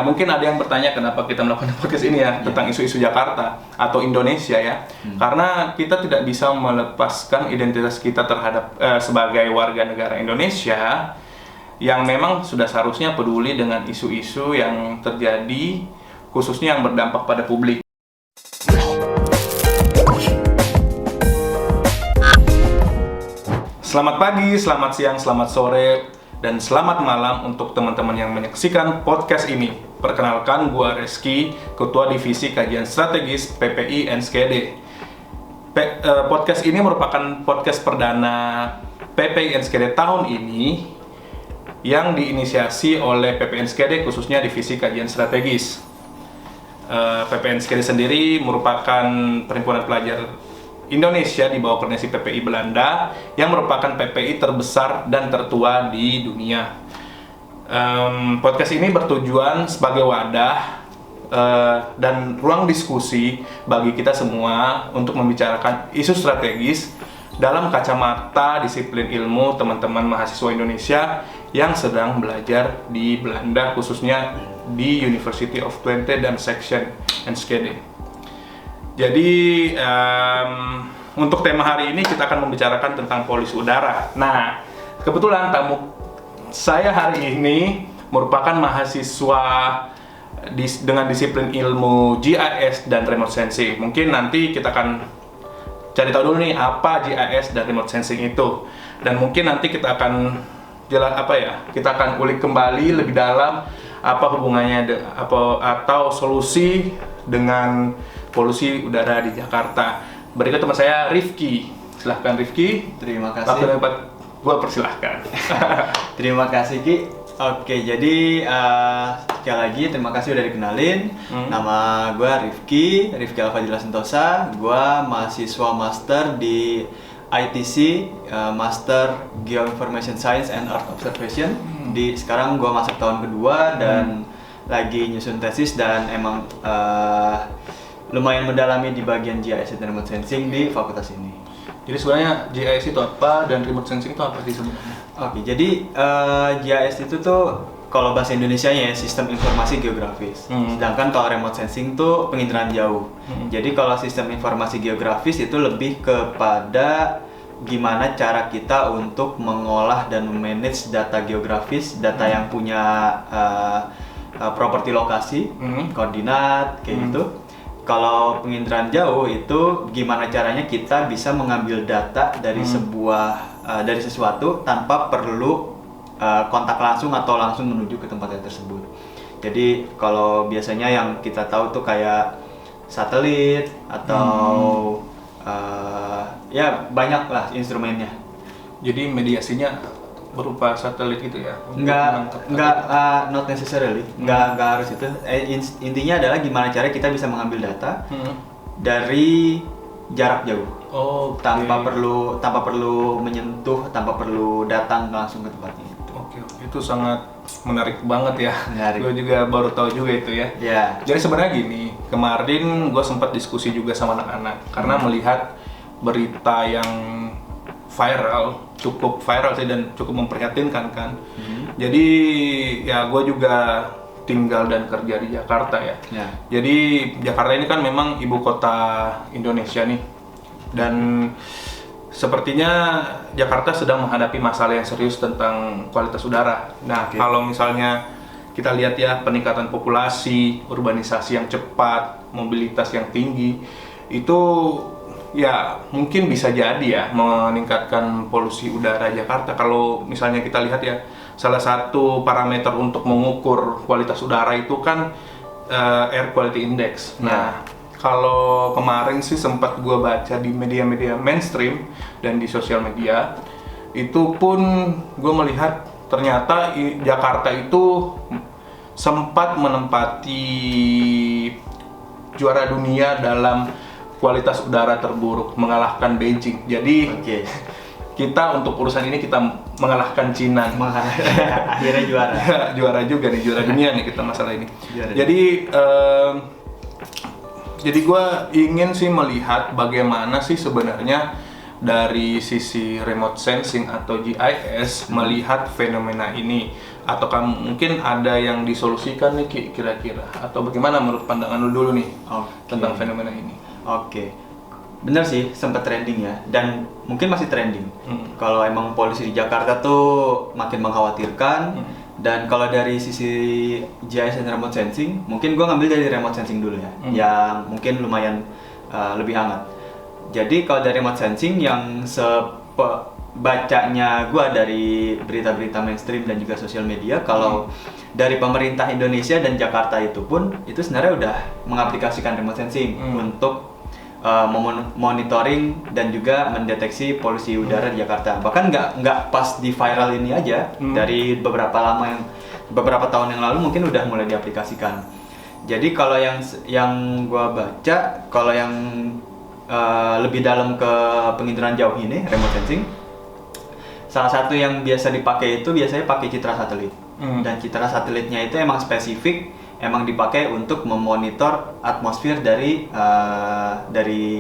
mungkin ada yang bertanya kenapa kita melakukan podcast ini ya, tentang isu-isu Jakarta atau Indonesia ya. Karena kita tidak bisa melepaskan identitas kita terhadap sebagai warga negara Indonesia yang memang sudah seharusnya peduli dengan isu-isu yang terjadi, khususnya yang berdampak pada publik. Selamat pagi, selamat siang, selamat sore, dan selamat malam untuk teman-teman yang menyaksikan podcast ini. Perkenalkan, gua Reski, Ketua Divisi Kajian Strategis PPI NSKD. Podcast ini merupakan podcast perdana PPI NSKD tahun ini yang diinisiasi oleh PPI NSKD, khususnya Divisi Kajian Strategis. PPI NSKD sendiri merupakan perhimpunan pelajar Indonesia di bawah koordinasi PPI Belanda yang merupakan PPI terbesar dan tertua di dunia. Podcast ini bertujuan sebagai wadah dan ruang diskusi bagi kita semua untuk membicarakan isu strategis dalam kacamata disiplin ilmu teman-teman mahasiswa Indonesia yang sedang belajar di Belanda, khususnya di University of Twente dan Section NSKD. Jadi untuk tema hari ini kita akan membicarakan tentang polusi udara. Nah, kebetulan tamu saya hari ini merupakan mahasiswa dengan disiplin ilmu GIS dan remote sensing. Mungkin nanti kita akan cari tahu dulu nih apa GIS dan remote sensing itu. Dan mungkin nanti kita akan kita akan ulik kembali lebih dalam apa hubungannya atau solusi dengan polusi udara di Jakarta. Berikut teman saya Rifki. Silahkan Rifki. Terima kasih. Waktu dapat gua persilahkan. Terima kasih Ki. Oke, jadi sekali lagi terima kasih udah dikenalin. Nama gua Rifki Alfadila Sentosa. Gua mahasiswa master di ITC, Master Geoinformation Science and Earth Observation. Sekarang gua masuk tahun kedua dan lagi nyusun tesis dan emang lumayan mendalami di bagian GIS dan remote sensing di fakultas ini. Jadi sebenarnya GIS itu apa dan remote sensing itu apa sih sebenarnya? Oke, jadi GIS itu tuh kalau bahasa Indonesianya ya sistem informasi geografis. Sedangkan kalau remote sensing tuh penginderaan jauh. Jadi kalau sistem informasi geografis itu lebih kepada gimana cara kita untuk mengolah dan memanage data geografis, data yang punya properti lokasi, koordinat kayak gitu. Kalau penginderaan jauh itu gimana caranya kita bisa mengambil data dari dari sesuatu tanpa perlu kontak langsung atau langsung menuju ke tempat tersebut. Jadi kalau biasanya yang kita tahu tuh kayak satelit atau ya banyak lah instrumennya. Jadi mediasinya berupa satelit gitu ya? Not necessarily, nggak harus itu. Intinya adalah gimana cara kita bisa mengambil data dari jarak jauh, tanpa perlu menyentuh, tanpa perlu datang langsung ke tempatnya. Oke, itu sangat menarik banget ya. Gue juga baru tahu juga itu ya. Jadi sebenarnya gini, kemarin gue sempat diskusi juga sama anak-anak karena melihat berita yang cukup viral sih dan cukup memprihatinkan kan. Jadi ya gue juga tinggal dan kerja di Jakarta ya. Jadi Jakarta ini kan memang ibu kota Indonesia nih. Dan sepertinya Jakarta sedang menghadapi masalah yang serius tentang kualitas udara. Nah, kalau misalnya kita lihat ya peningkatan populasi, urbanisasi yang cepat, mobilitas yang tinggi, itu ya mungkin bisa jadi ya meningkatkan polusi udara Jakarta. Kalau misalnya kita lihat ya, salah satu parameter untuk mengukur kualitas udara itu kan Air Quality Index. Nah, kalau kemarin sih sempat gue baca di media-media mainstream dan di sosial media, itu pun gue melihat ternyata Jakarta itu sempat menempati juara dunia dalam kualitas udara terburuk, mengalahkan Beijing. Jadi kita untuk urusan ini kita mengalahkan Cina. Akhirnya juara. Juara juga nih, juara dunia nih kita masalah ini. Jadi gue ingin sih melihat bagaimana sih sebenarnya dari sisi remote sensing atau GIS melihat fenomena ini. ataukah mungkin ada yang disolusikan nih Ki, kira-kira, atau bagaimana menurut pandangan lu dulu nih tentang fenomena ini? Oke. Bener sih, sempat trending ya, dan mungkin masih trending. Kalau emang polusi di Jakarta tuh makin mengkhawatirkan, dan kalau dari sisi GIS dan remote sensing, mungkin gue ngambil dari remote sensing dulu ya, yang mungkin lumayan lebih hangat. Jadi kalau dari remote sensing yang bacanya gue dari berita-berita mainstream dan juga sosial media, kalau dari pemerintah Indonesia dan Jakarta itu pun, itu sebenarnya udah mengaplikasikan remote sensing untuk monitoring dan juga mendeteksi polusi udara di Jakarta. Bahkan nggak pas di viral ini aja, dari beberapa tahun yang lalu mungkin udah mulai diaplikasikan. Jadi kalau yang gua baca, kalau yang lebih dalam ke penginderaan jauh ini, remote sensing, salah satu yang biasa dipakai itu biasanya pakai citra satelit. Dan citra satelitnya itu emang spesifik, emang dipakai untuk memonitor atmosfer dari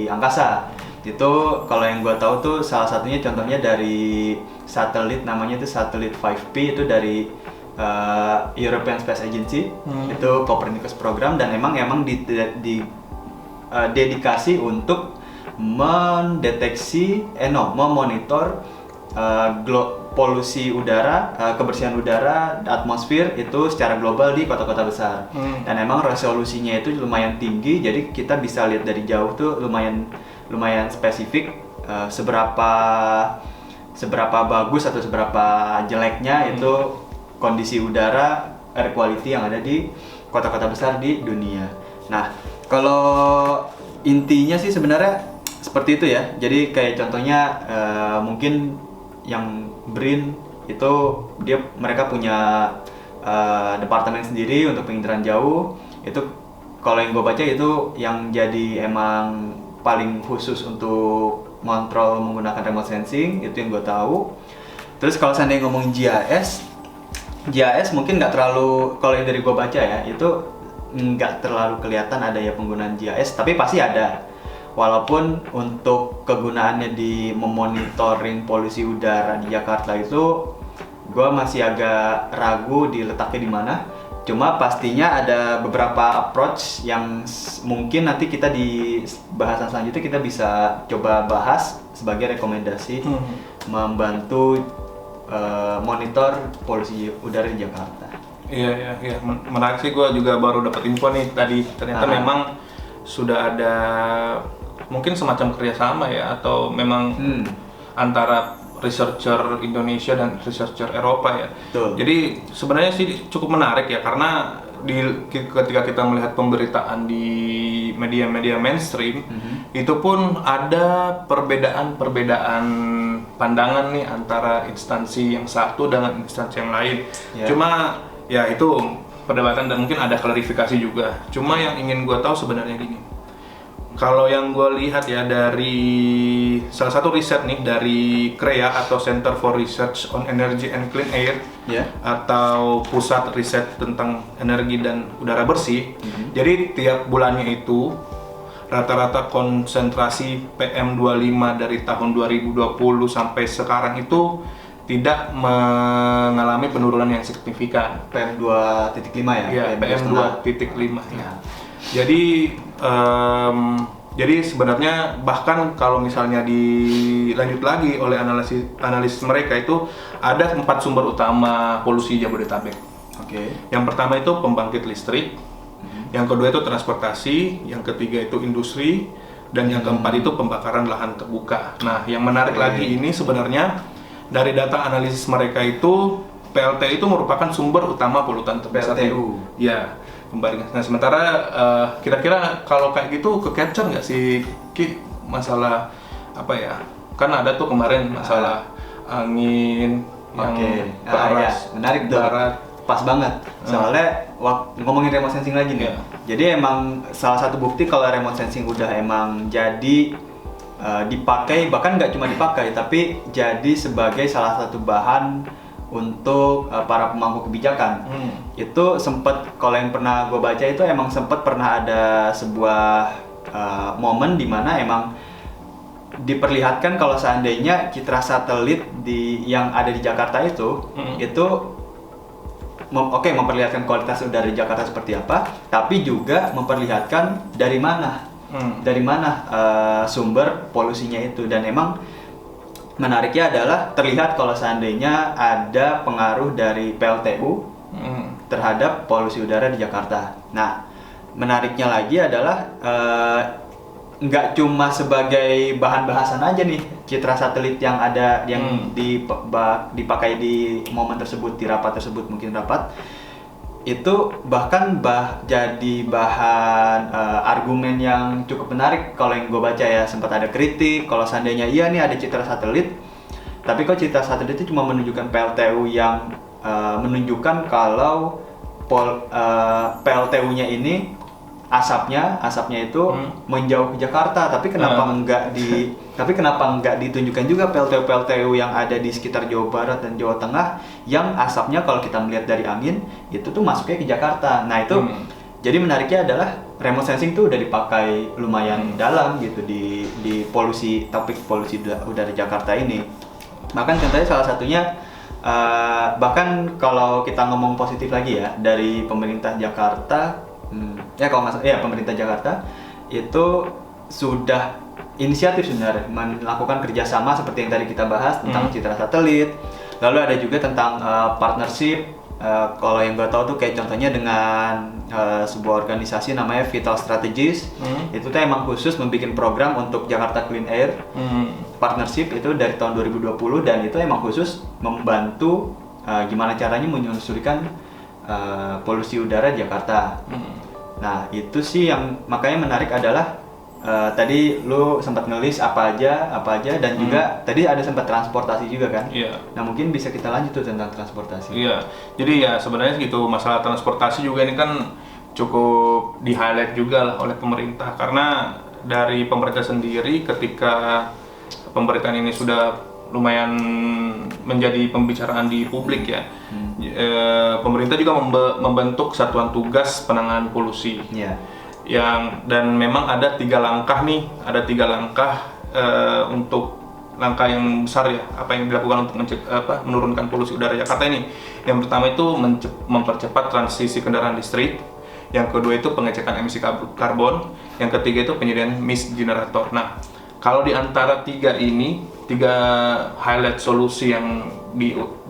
angkasa. Itu kalau yang gue tahu tuh salah satunya contohnya dari satelit, namanya itu satelit 5P, itu dari European Space Agency. Itu Copernicus program, dan emang dedikasi untuk memonitor polusi udara, kebersihan udara, atmosfer itu secara global di kota-kota besar. Dan emang resolusinya itu lumayan tinggi, jadi kita bisa lihat dari jauh tuh lumayan spesifik seberapa bagus atau seberapa jeleknya itu kondisi udara, air quality yang ada di kota-kota besar di dunia. Nah, kalau intinya sih sebenarnya seperti itu ya. Jadi kayak contohnya mungkin yang BRIN itu mereka punya departemen sendiri untuk penginderaan jauh. Itu kalau yang gue baca itu yang jadi emang paling khusus untuk kontrol menggunakan remote sensing, itu yang gue tahu. Terus kalau seandainya ngomong GIS mungkin nggak terlalu, kalau yang dari gue baca ya, itu nggak terlalu kelihatan ada ya penggunaan GIS, tapi pasti ada. Walaupun untuk kegunaannya di memonitoring polusi udara di Jakarta itu gue masih agak ragu diletaknya di mana. Cuma pastinya ada beberapa approach yang mungkin nanti kita di bahasan selanjutnya kita bisa coba bahas sebagai rekomendasi membantu monitor polusi udara di Jakarta. Iya, menarik sih, gue juga baru dapat info nih tadi, ternyata memang sudah ada mungkin semacam kerjasama ya, atau memang antara researcher Indonesia dan researcher Eropa ya. Betul. Jadi sebenarnya sih cukup menarik ya, karena ketika kita melihat pemberitaan di media-media mainstream, itu pun ada perbedaan pandangan nih antara instansi yang satu dengan instansi yang lain. Cuma ya itu perdebatan dan mungkin ada klarifikasi juga. Cuma yang ingin gue tahu sebenarnya gini. Kalau yang gue lihat ya dari salah satu riset nih dari CREA atau Center for Research on Energy and Clean Air, atau pusat riset tentang energi dan udara bersih. Jadi tiap bulannya itu rata-rata konsentrasi PM25 dari tahun 2020 sampai sekarang itu tidak mengalami penurunan yang signifikan. PM2.5 ya? Iya, PM2.5 ya. Jadi sebenarnya bahkan kalau misalnya dilanjut lagi oleh analis mereka itu ada 4 sumber utama polusi Jabodetabek. Yang pertama itu pembangkit listrik, yang kedua itu transportasi, yang ketiga itu industri, dan yang keempat itu pembakaran lahan terbuka. Nah, yang menarik lagi ini sebenarnya dari data analisis mereka itu PLT itu merupakan sumber utama polutan terbesar. Ya. Nah, sementara kira-kira kalau kayak gitu ke-capture nggak sih Ki, masalah apa ya? Kan ada tuh kemarin masalah angin yang ke arah menarik barat. Pas banget. Soalnya ngomongin remote sensing lagi nih. Jadi emang salah satu bukti kalau remote sensing udah emang jadi dipakai, bahkan nggak cuma dipakai tapi jadi sebagai salah satu bahan untuk para pemangku kebijakan. Itu sempat, kalau yang pernah gue baca itu emang sempat pernah ada sebuah momen di mana emang diperlihatkan kalau seandainya citra satelit yang ada di Jakarta itu memperlihatkan kualitas udara di Jakarta seperti apa, tapi juga memperlihatkan dari mana sumber polusinya itu. Dan emang menariknya adalah terlihat kalau seandainya ada pengaruh dari PLTU terhadap polusi udara di Jakarta. Nah, menariknya lagi adalah nggak cuma sebagai bahan bahasan aja nih citra satelit yang ada yang dipakai di momen tersebut, di rapat tersebut, mungkin rapat itu bahkan jadi bahan argumen yang cukup menarik kalau yang gue baca ya. Sempat ada kritik kalau seandainya iya nih ada citra satelit, tapi kok citra satelit itu cuma menunjukkan PLTU yang menunjukkan kalau PLTU-nya ini asapnya itu menjauh ke Jakarta, tapi kenapa enggak ditunjukkan juga PLTU yang ada di sekitar Jawa Barat dan Jawa Tengah yang asapnya kalau kita melihat dari angin itu tuh masuknya ke Jakarta. Nah itu jadi menariknya adalah remote sensing tuh udah dipakai lumayan dalam gitu di topik polusi udara Jakarta ini. Bahkan contohnya salah satunya bahkan kalau kita ngomong positif lagi ya dari pemerintah Jakarta. Pemerintah Jakarta itu sudah inisiatif sebenarnya melakukan kerjasama seperti yang tadi kita bahas tentang citra satelit. Lalu ada juga tentang partnership. Kalau yang gue tahu tuh kayak contohnya dengan sebuah organisasi namanya Vital Strategies. Itu tuh emang khusus membuat program untuk Jakarta Clean Air. Partnership itu dari tahun 2020 dan itu emang khusus membantu gimana caranya menyelesaikan polusi udara Jakarta. Nah itu sih yang makanya menarik adalah tadi lu sempat ngelis apa aja dan juga tadi ada sempat transportasi juga kan. Nah mungkin bisa kita lanjut tuh tentang transportasi. Jadi ya sebenarnya gitu, masalah transportasi juga ini kan cukup di highlight juga lah oleh pemerintah, karena dari pemerintah sendiri ketika pemberitaan ini sudah lumayan menjadi pembicaraan di publik ya. Pemerintah juga membentuk satuan tugas penanganan polusi. Dan memang ada 3 langkah untuk langkah yang besar ya, apa yang dilakukan untuk menurunkan polusi udara Jakarta ini. Yang pertama itu mempercepat transisi kendaraan listrik. Yang kedua itu pengecekan emisi karbon. Yang ketiga itu penyediaan mist generator. Nah, kalau di antara 3 highlight solusi yang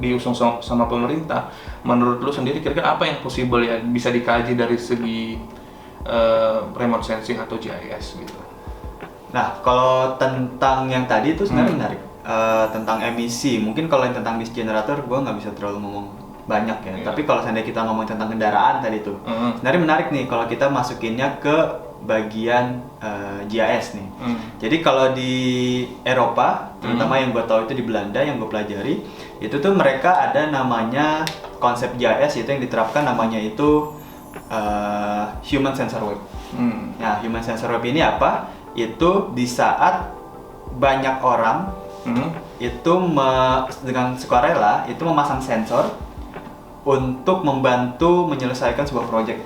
diusung sama pemerintah, menurut lu sendiri kira-kira apa yang possible ya bisa dikaji dari segi remote sensing atau GIS gitu? Nah, kalau tentang yang tadi itu sebenarnya menarik. Tentang emisi, mungkin kalau yang tentang mist generator gue nggak bisa terlalu ngomong banyak ya. Tapi kalau seandainya kita ngomong tentang kendaraan tadi tuh, sebenarnya menarik nih kalau kita masukinnya ke bagian GIS nih. Jadi kalau di Eropa, terutama yang gue tahu itu di Belanda yang gue pelajari, itu tuh mereka ada namanya konsep GIS itu yang diterapkan namanya itu Human Sensor Web. Nah, Human Sensor Web ini apa? Itu di saat banyak orang itu dengan sukarela itu memasang sensor untuk membantu menyelesaikan sebuah proyek.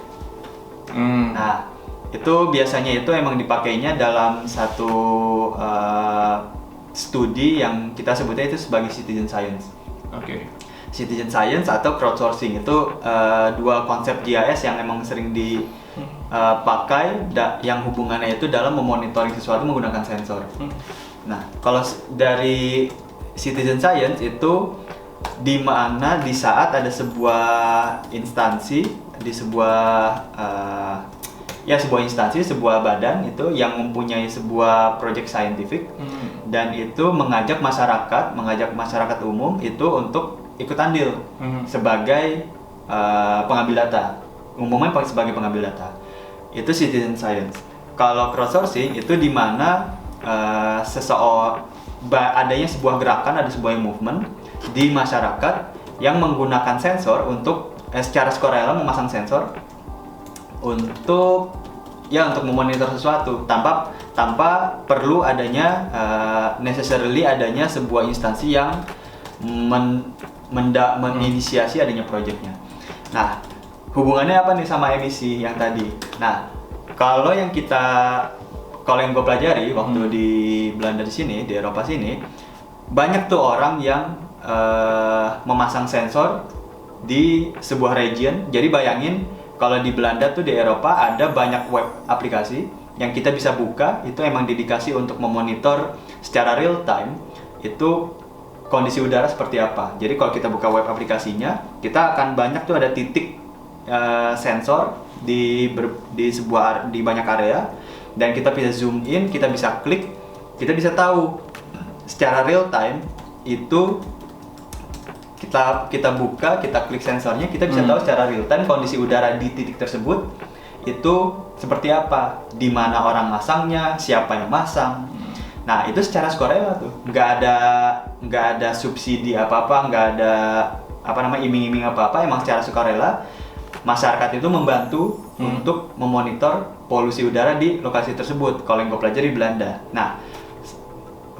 Nah, itu biasanya itu emang dipakainya dalam satu studi yang kita sebutnya itu sebagai citizen science. Citizen science atau crowdsourcing itu 2 konsep GIS yang emang sering dipakai yang hubungannya itu dalam memonitoring sesuatu menggunakan sensor. Nah, kalau dari citizen science itu di mana di saat ada sebuah instansi di sebuah badan itu yang mempunyai sebuah project scientific dan itu mengajak masyarakat umum itu untuk ikut andil sebagai pengambil data, umumnya sebagai pengambil data. Itu citizen science. Kalau crowdsourcing itu di mana adanya sebuah gerakan, ada sebuah movement di masyarakat yang menggunakan sensor untuk secara sukarela memasang sensor untuk memonitor sesuatu tanpa perlu adanya necessarily adanya sebuah instansi yang menginisiasi adanya proyeknya. Nah, hubungannya apa nih sama emisi yang tadi? Nah, kalau yang gue pelajari waktu di Belanda di sini, di Eropa sini, banyak tuh orang yang memasang sensor di sebuah region. Jadi bayangin kalau di Belanda tuh, di Eropa ada banyak web aplikasi yang kita bisa buka, itu emang dedikasi untuk memonitor secara real time itu kondisi udara seperti apa. Jadi kalau kita buka web aplikasinya, kita akan banyak tuh ada titik sensor di banyak area, dan kita bisa zoom in, kita bisa klik, kita bisa tahu secara real time itu kita buka, kita klik sensornya, kita bisa tahu secara real time kondisi udara di titik tersebut itu seperti apa, di mana orang masangnya, siapa yang masang. Nah itu secara sukarela tuh, nggak ada subsidi apa-apa, nggak ada iming-iming apa-apa, emang secara sukarela masyarakat itu membantu untuk memonitor polusi udara di lokasi tersebut. Kalau yang gue pelajari di Belanda. Nah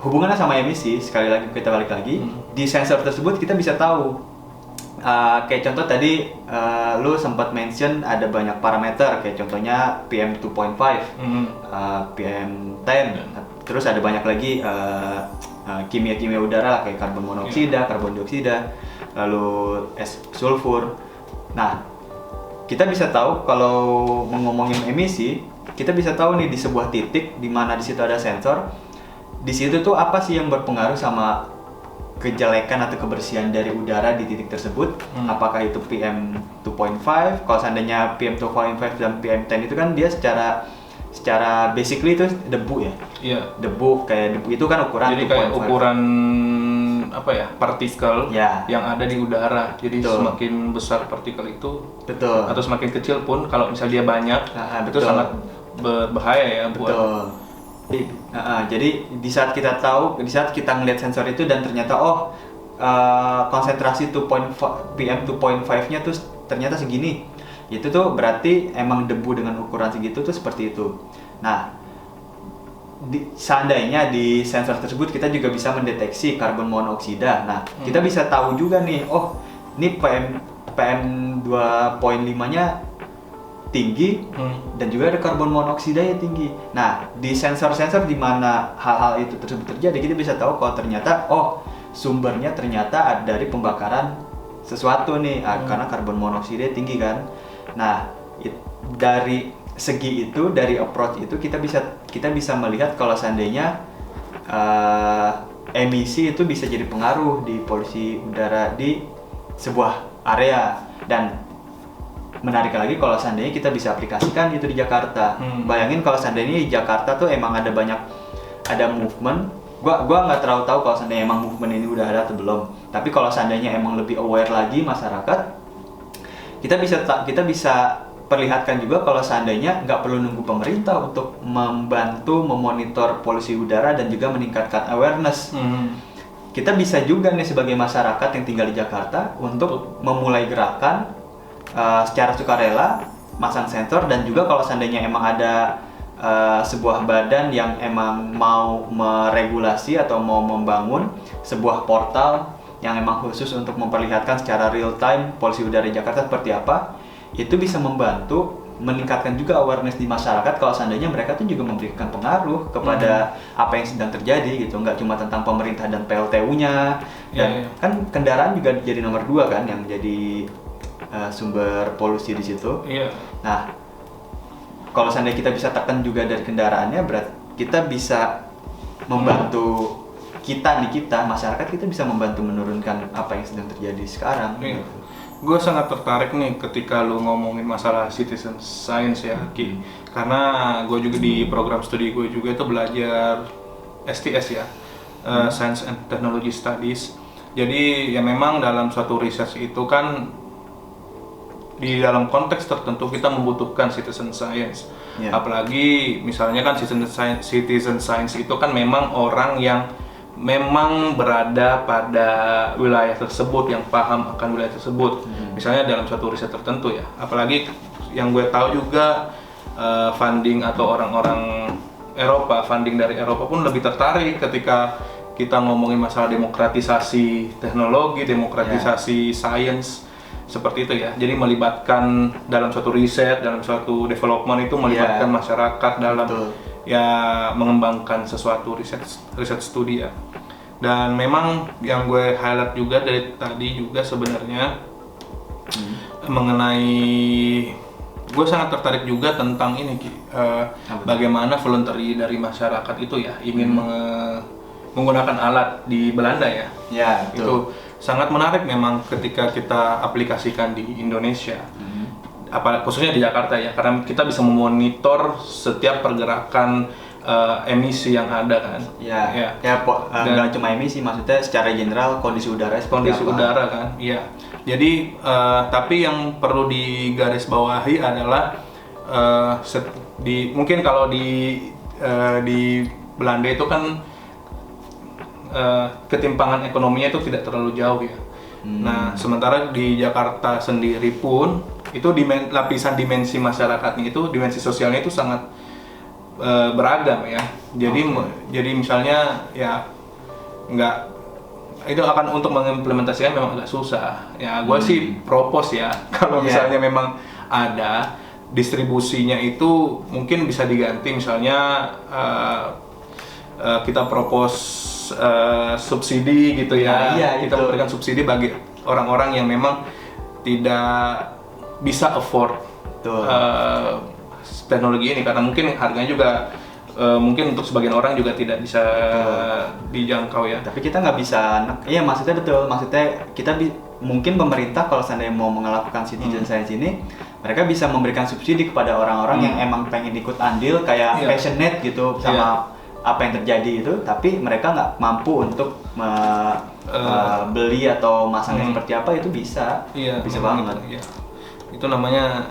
hubungannya sama emisi, sekali lagi kita balik lagi, di sensor tersebut kita bisa tahu, kayak contoh tadi lu sempat mention ada banyak parameter, kayak contohnya PM 2.5, PM 10, terus ada banyak lagi kimia-kimia udara kayak karbon monoksida, karbon dioksida, lalu sulfur. Nah kita bisa tahu kalau ngomongin emisi, kita bisa tahu nih di sebuah titik di mana di situ ada sensor. Di situ tuh apa sih yang berpengaruh sama kejelekan atau kebersihan dari udara di titik tersebut? Apakah itu PM 2.5? Kalau seandainya PM 2.5 dan PM 10 itu kan dia secara basically itu debu ya. Iya. Debu, kayak debu itu kan ukuran. Jadi kayak ukuran partikel yang ada di udara. Jadi semakin besar partikel itu, atau semakin kecil pun, kalau misalnya dia banyak, itu sangat berbahaya ya buat. Jadi di saat kita ngelihat sensor itu dan ternyata konsentrasi PM 2.5-nya tuh ternyata segini, itu tuh berarti emang debu dengan ukuran segitu tuh seperti itu. Nah seandainya di sensor tersebut kita juga bisa mendeteksi karbon monoksida. Nah kita bisa tahu juga nih, ini PM 2.5-nya tinggi, dan juga ada karbon monoksida yang tinggi. Nah di sensor-sensor di mana hal-hal itu tersebut terjadi, kita bisa tahu kalau ternyata sumbernya ternyata ada dari pembakaran sesuatu nih, karena karbon monoksida tinggi kan. Nah dari segi itu, dari approach itu kita bisa melihat kalau seandainya emisi itu bisa jadi pengaruh di polusi udara di sebuah area. Dan menarik lagi kalau seandainya kita bisa aplikasikan itu di Jakarta. Bayangin kalau seandainya di Jakarta tuh emang ada movement. Gua nggak terlalu tahu kalau seandainya emang movement ini udah ada atau belum. Tapi kalau seandainya emang lebih aware lagi masyarakat, kita bisa perlihatkan juga kalau seandainya nggak perlu nunggu pemerintah untuk membantu memonitor polusi udara dan juga meningkatkan awareness. Kita bisa juga nih sebagai masyarakat yang tinggal di Jakarta untuk memulai gerakan secara sukarela, masang sensor, dan juga kalau seandainya emang ada sebuah badan yang emang mau meregulasi atau mau membangun sebuah portal yang emang khusus untuk memperlihatkan secara real time polusi udara di Jakarta seperti apa, itu bisa membantu meningkatkan juga awareness di masyarakat kalau seandainya mereka tuh juga memberikan pengaruh kepada apa yang sedang terjadi gitu, nggak cuma tentang pemerintah dan PLTU-nya, dan kan kendaraan juga jadi nomor 2 kan yang jadi sumber polusi di situ. Nah, kalau seandainya kita bisa tekan juga dari kendaraannya, berarti kita bisa membantu masyarakat kita bisa membantu menurunkan apa yang sedang terjadi sekarang. Gue sangat tertarik nih ketika lu ngomongin masalah citizen science ya, Ki. Karena gue juga di program studi gue juga itu belajar STS ya, Science and Technology Studies. Jadi ya memang dalam suatu research itu kan di dalam konteks tertentu kita membutuhkan citizen science. Apalagi misalnya kan citizen science itu kan memang orang yang memang berada pada wilayah tersebut, yang paham akan wilayah tersebut. Misalnya dalam suatu riset tertentu ya. Apalagi yang gue tahu juga funding atau orang-orang Eropa, funding dari Eropa pun lebih tertarik ketika kita ngomongin masalah demokratisasi teknologi, demokratisasi sains. Seperti itu ya, jadi melibatkan dalam suatu riset, dalam suatu development itu melibatkan masyarakat dalam ya mengembangkan sesuatu riset studi ya. Dan memang yang gue highlight juga dari tadi juga sebenarnya mengenai gue sangat tertarik juga tentang ini bagaimana voluntary dari masyarakat itu ya ingin menggunakan alat di Belanda ya. Ya, betul. Itu sangat menarik memang ketika kita aplikasikan di Indonesia. Khususnya di Jakarta ya, karena kita bisa memonitor setiap pergerakan emisi yang ada kan. Nggak cuma emisi, maksudnya secara general kondisi udara seperti apa. Udara kan, iya. Jadi tapi yang perlu digarisbawahi adalah mungkin kalau di Belanda itu kan ketimpangan ekonominya itu tidak terlalu jauh ya. Nah, sementara di Jakarta sendiri pun itu lapisan dimensi masyarakatnya itu, dimensi sosialnya itu sangat beragam ya. Jadi misalnya ya itu akan untuk mengimplementasikan memang agak susah. Ya, gue sih propose ya kalau misalnya memang ada distribusinya itu mungkin bisa diganti misalnya kita propose subsidi gitu ya. Kita memberikan subsidi bagi orang-orang yang memang tidak bisa afford teknologi ini karena mungkin harganya juga mungkin untuk sebagian orang juga tidak bisa dijangkau ya. Tapi kita nggak bisa, iya maksudnya betul. Maksudnya kita mungkin pemerintah kalau seandainya mau melakukan citizen science ini, mereka bisa memberikan subsidi kepada orang-orang yang emang pengen ikut andil kayak passionate gitu sama apa yang terjadi itu, tapi mereka nggak mampu untuk beli atau masangnya seperti apa, itu bisa banget. Iya. Itu namanya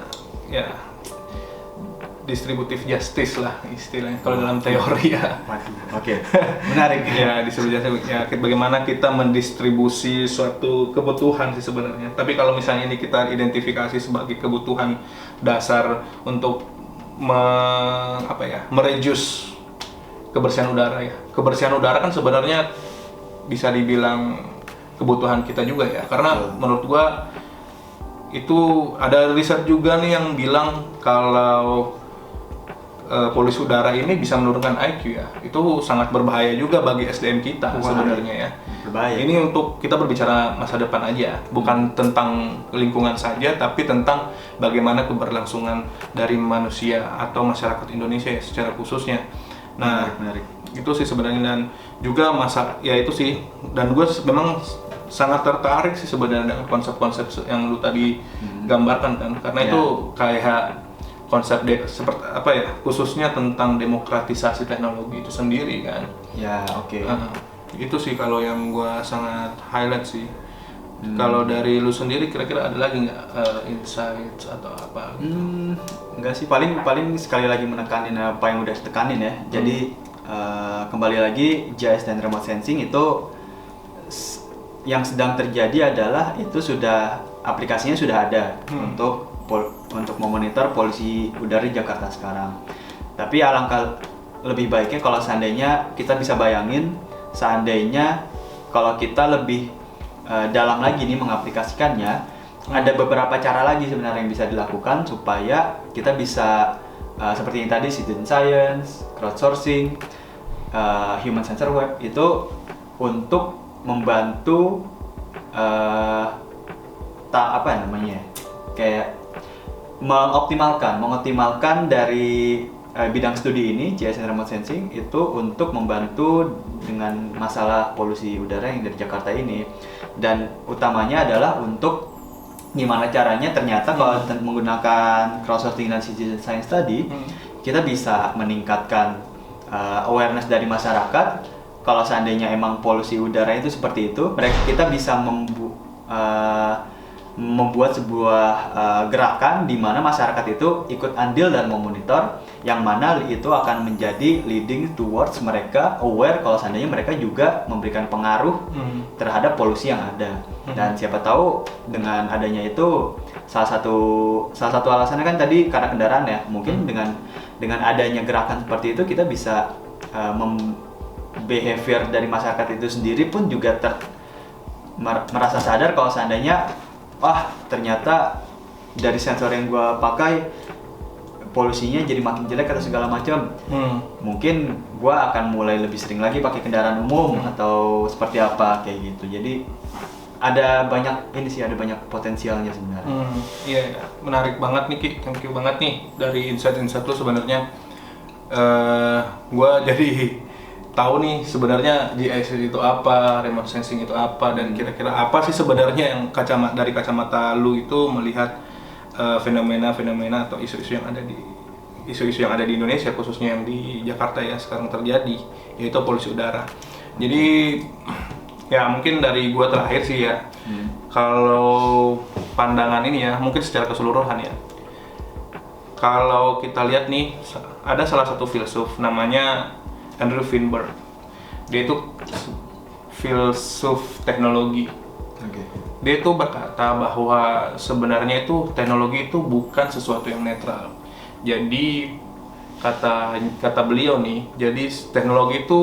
ya distributive justice lah istilahnya kalau dalam teori ya. Waduh, oke. Menarik. Ya, distributive ya, bagaimana kita mendistribusi suatu kebutuhan sih sebenarnya. Tapi kalau misalnya ini kita identifikasi sebagai kebutuhan dasar untuk mereduce kebersihan udara ya. Kebersihan udara kan sebenarnya bisa dibilang kebutuhan kita juga ya. Karena menurut gua itu ada riset juga nih yang bilang kalau polusi udara ini bisa menurunkan IQ ya. Itu sangat berbahaya juga bagi SDM kita sebenarnya ya. Berbahaya. Ini untuk kita berbicara masa depan aja, bukan tentang lingkungan saja, tapi tentang bagaimana keberlangsungan dari manusia atau masyarakat Indonesia ya, secara khususnya. Nah, menarik. Itu sih sebenarnya, dan juga ya itu sih, dan gue memang sangat tertarik sih sebenarnya dengan konsep-konsep yang lu tadi gambarkan kan, karena itu kayak konsep seperti apa ya, khususnya tentang demokratisasi teknologi itu sendiri kan. Ya, oke. Itu sih kalau yang gue sangat highlight sih. Kalau dari lu sendiri kira-kira ada lagi nggak insights atau apa gitu? Enggak sih, paling sekali lagi menekanin apa yang udah ditekanin ya. Jadi kembali lagi, GIS dan remote sensing itu yang sedang terjadi adalah itu sudah aplikasinya sudah ada untuk memonitor polusi udara di Jakarta sekarang. Tapi alangkah lebih baiknya kalau seandainya kita bisa bayangin, seandainya kalau kita lebih dalam lagi nih mengaplikasikannya, ada beberapa cara lagi sebenarnya yang bisa dilakukan supaya kita bisa seperti yang tadi citizen science, crowdsourcing, human sensor web itu untuk membantu kayak mengoptimalkan dari bidang studi ini, GIS dan remote sensing itu untuk membantu dengan masalah polusi udara yang dari Jakarta ini, dan utamanya adalah untuk gimana caranya ternyata kalau menggunakan crowdsourcing dan citizen science tadi kita bisa meningkatkan awareness dari masyarakat. Kalau seandainya emang polusi udara itu seperti itu, kita bisa membuat sebuah gerakan di mana masyarakat itu ikut andil dan memonitor, yang mana itu akan menjadi leading towards mereka aware kalau seandainya mereka juga memberikan pengaruh terhadap polusi yang ada. Dan siapa tahu dengan adanya itu salah satu alasannya kan tadi karena kendaraan ya, mungkin dengan adanya gerakan seperti itu kita bisa behavior dari masyarakat itu sendiri pun juga merasa sadar kalau seandainya ternyata dari sensor yang gue pakai polusinya jadi makin jelek atau segala macam. Mungkin gue akan mulai lebih sering lagi pakai kendaraan umum atau seperti apa kayak gitu. Jadi ada banyak potensialnya sebenarnya. Iya, menarik banget nih Ki, thank you banget nih dari insight-insight lu sebenarnya. Gue jadi tahu nih sebenarnya GIS itu apa, remote sensing itu apa, dan kira-kira apa sih sebenarnya yang dari kacamata lu itu melihat fenomena-fenomena atau isu-isu yang ada di Indonesia, khususnya yang di Jakarta ya sekarang terjadi, yaitu polusi udara. Jadi ya mungkin dari gua terakhir sih ya, kalau pandangan ini ya mungkin secara keseluruhan ya, kalau kita lihat nih ada salah satu filsuf namanya Andrew Weinberg. Dia itu filsuf teknologi. Dia itu berkata bahwa sebenarnya itu teknologi itu bukan sesuatu yang netral. Jadi kata beliau nih, jadi teknologi itu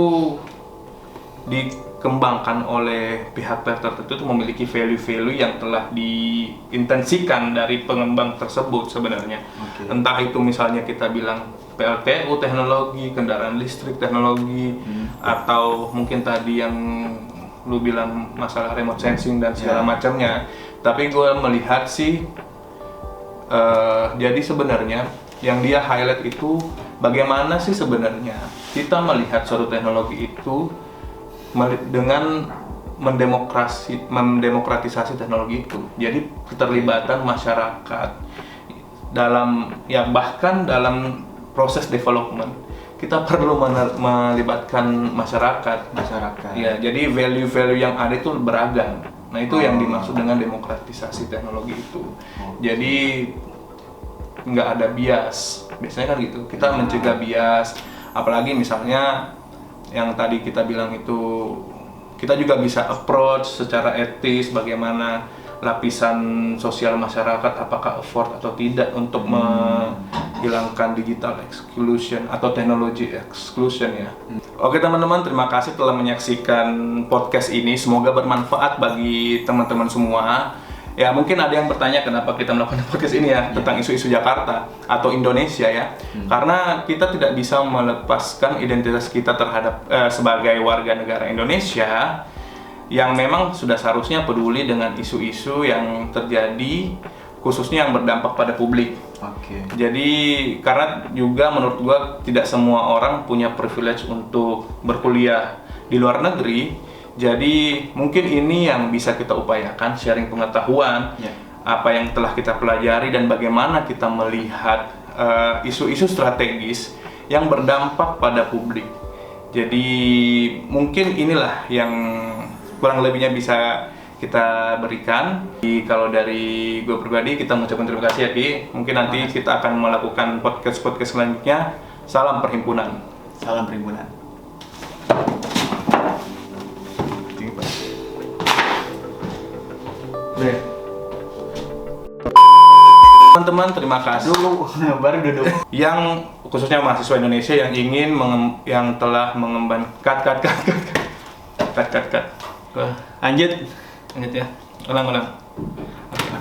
dikembangkan oleh pihak-pihak tertentu itu memiliki value-value yang telah diintensikan dari pengembang tersebut sebenarnya. Entah itu misalnya kita bilang PLTU teknologi, kendaraan listrik teknologi, atau mungkin tadi yang lu bilang masalah remote sensing dan segala macamnya. Tapi gue melihat sih jadi sebenarnya yang dia highlight itu bagaimana sih sebenarnya kita melihat suatu teknologi itu dengan mendemokratisasi teknologi itu. Jadi keterlibatan masyarakat dalam bahkan dalam proses development kita perlu melibatkan masyarakat. Ya, jadi value-value yang ada itu beragam. Nah, itu yang dimaksud dengan demokratisasi teknologi itu. Jadi nggak ada bias. Biasanya kan gitu. Kita mencegah bias. Apalagi misalnya yang tadi kita bilang itu, kita juga bisa approach secara etis bagaimana lapisan sosial masyarakat apakah afford atau tidak untuk menghilangkan digital exclusion atau teknologi exclusion ya. Oke teman-teman, terima kasih telah menyaksikan podcast ini. Semoga bermanfaat bagi teman-teman semua. Ya mungkin ada yang bertanya kenapa kita melakukan podcast ini ya tentang isu-isu Jakarta atau Indonesia ya. Karena kita tidak bisa melepaskan identitas kita terhadap sebagai warga negara Indonesia yang memang sudah seharusnya peduli dengan isu-isu yang terjadi, khususnya yang berdampak pada publik. Jadi karena juga menurut gua tidak semua orang punya privilege untuk berkuliah di luar negeri. Jadi mungkin ini yang bisa kita upayakan, sharing pengetahuan, apa yang telah kita pelajari dan bagaimana kita melihat isu-isu strategis yang berdampak pada publik. Jadi mungkin inilah yang kurang lebihnya bisa kita berikan. Kalau dari gue pribadi kita mengucapkan terima kasih ya Ki. Mungkin nanti kita akan melakukan podcast selanjutnya. Salam perhimpunan. Salam perhimpunan. Teman-teman, terima kasih. Baru duduk. Yang khususnya mahasiswa Indonesia yang ingin yang telah mengembangkan cut. Lanjut ya. Ulang.